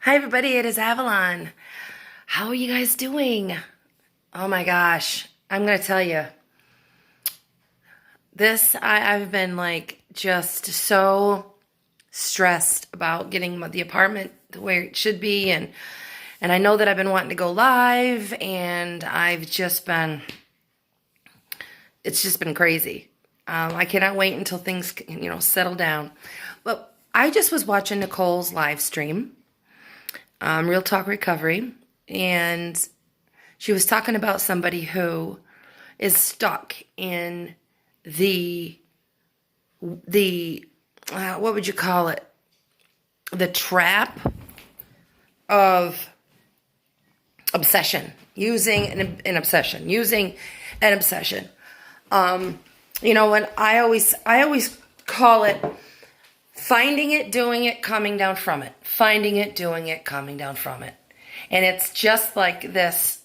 Hi everybody, it is Avalon. How are you guys doing? Oh my gosh, I'm gonna tell you. I've been like just so stressed about getting the apartment the way it should be, and I know that I've been wanting to go live, and it's just been crazy. I cannot wait until things settle down. But I just was watching Nicole's live stream, Real Talk Recovery, and she was talking about somebody who is stuck in the what would you call it? The trap of obsession, using an obsession. When I always call it finding it, doing it, coming down from it. Finding it, doing it, coming down from it. And it's just like this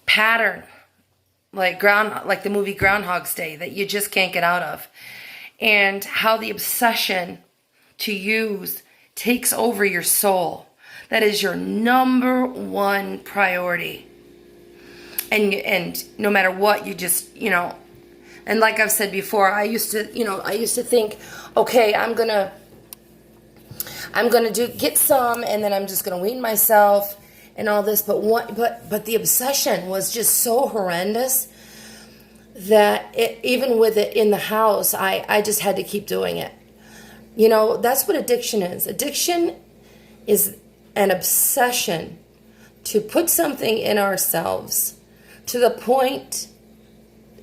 pattern, like the movie Groundhog's Day, that you just can't get out of. And how the obsession to use takes over your soul. That is your number one priority. And no matter what, you just, and like I've said before, I used to think, okay, I'm gonna get some, and then I'm just gonna wean myself and all this. But the obsession was just so horrendous that even with it in the house, I just had to keep doing it. That's what addiction is. Addiction is an obsession to put something in ourselves to the point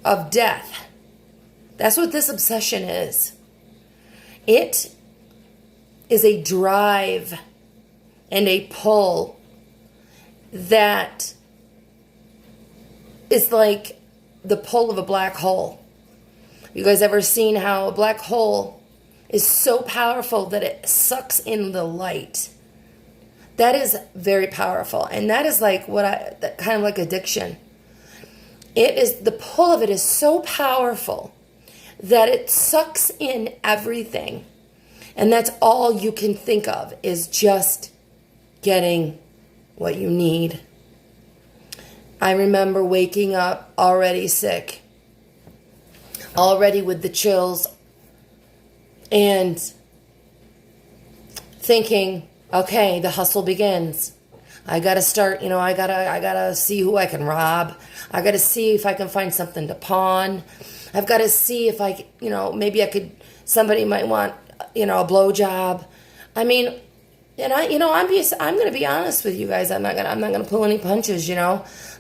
of death. That's what this obsession is. It is a drive and a pull that is like the pull of a black hole. You guys ever seen how a black hole is so powerful that it sucks in the light? That is very powerful. And that is like kind of like addiction. The pull of it is so powerful that it sucks in everything. And that's all you can think of, is just getting what you need. I remember waking up already sick, already with the chills, and thinking, okay, the hustle begins. I gotta start, I gotta see who I can rob. I gotta see if I can find something to pawn. I've gotta see if maybe somebody might want, a blowjob. I mean, and I'm gonna be honest with you guys. I'm not gonna pull any punches,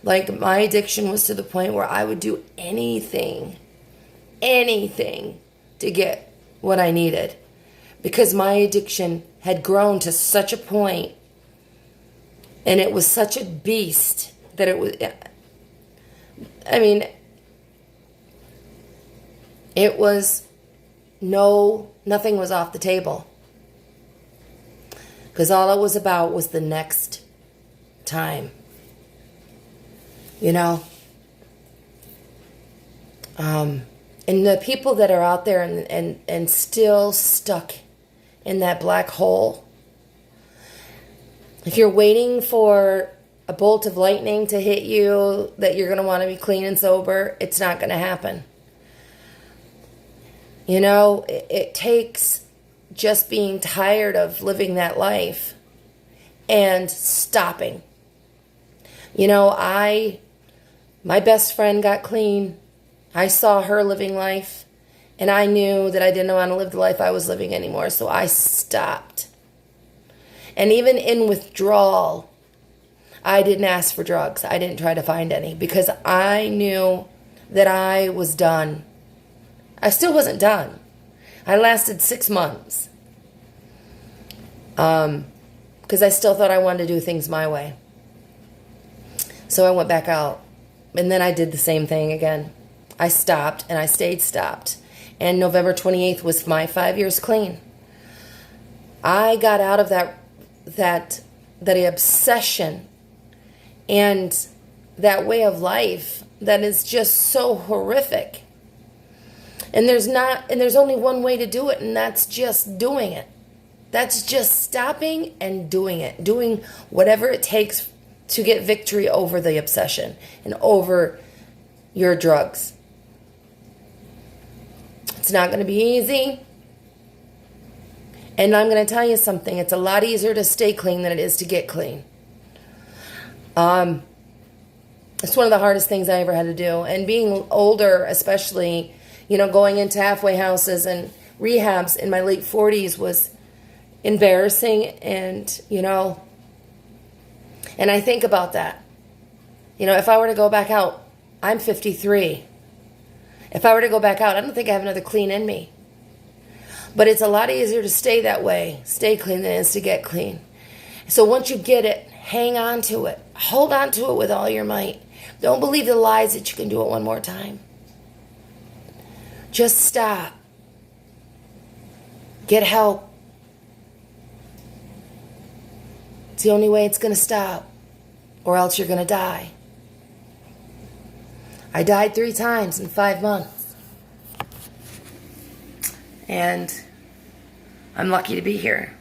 Like, my addiction was to the point where I would do anything to get what I needed, because my addiction had grown to such a point, and it was such a beast that nothing was off the table. Because all it was about was the next time. And the people that are out there and still stuck in that black hole, if you're waiting for a bolt of lightning to hit you, that you're going to want to be clean and sober, it's not going to happen. It takes just being tired of living that life and stopping. My best friend got clean. I saw her living life, and I knew that I didn't want to live the life I was living anymore, so I stopped. And even in withdrawal, I didn't ask for drugs. I didn't try to find any, because I knew that I was done. I still wasn't done. I lasted 6 months. Because I still thought I wanted to do things my way. So I went back out. And then I did the same thing again. I stopped, and I stayed stopped. And November 28th was my 5 years clean. I got out of that obsession and that way of life that is just so horrific. And there's only one way to do it, and that's just doing it. That's just stopping and doing it. Doing whatever it takes to get victory over the obsession and over your drugs. It's not going to be easy. And I'm going to tell you something. It's a lot easier to stay clean than it is to get clean. It's one of the hardest things I ever had to do. And being older, especially, going into halfway houses and rehabs in my late 40s was embarrassing. And, and I think about that. If I were to go back out, I'm 53. If I were to go back out, I don't think I have another clean in me. But it's a lot easier to stay that way, stay clean, than it is to get clean. So once you get it, hang on to it. Hold on to it with all your might. Don't believe the lies that you can do it one more time. Just stop. Get help. It's the only way it's going to stop, or else you're going to die. I died 3 times in 5 months. And I'm lucky to be here.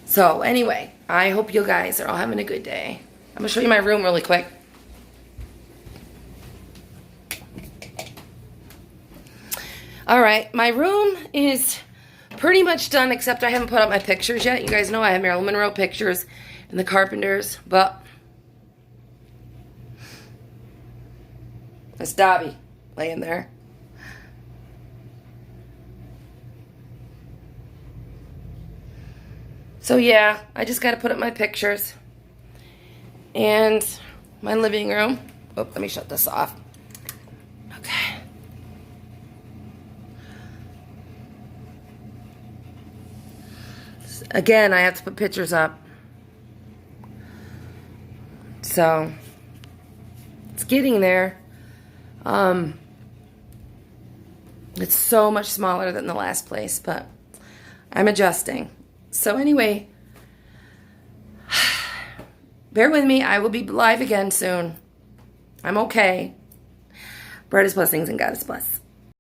So anyway, I hope you guys are all having a good day. I'm going to show you my room really quick. All right, my room is pretty much done, except I haven't put up my pictures yet. You guys know I have Marilyn Monroe pictures and the Carpenters, but that's Dobby laying there. So yeah, I just got to put up my pictures. And my living room. Oh, let me shut this off. Okay. Again, I have to put pictures up. So, it's getting there. It's so much smaller than the last place, but I'm adjusting. So anyway, bear with me. I will be live again soon. I'm okay. Bread is blessings and God is bless.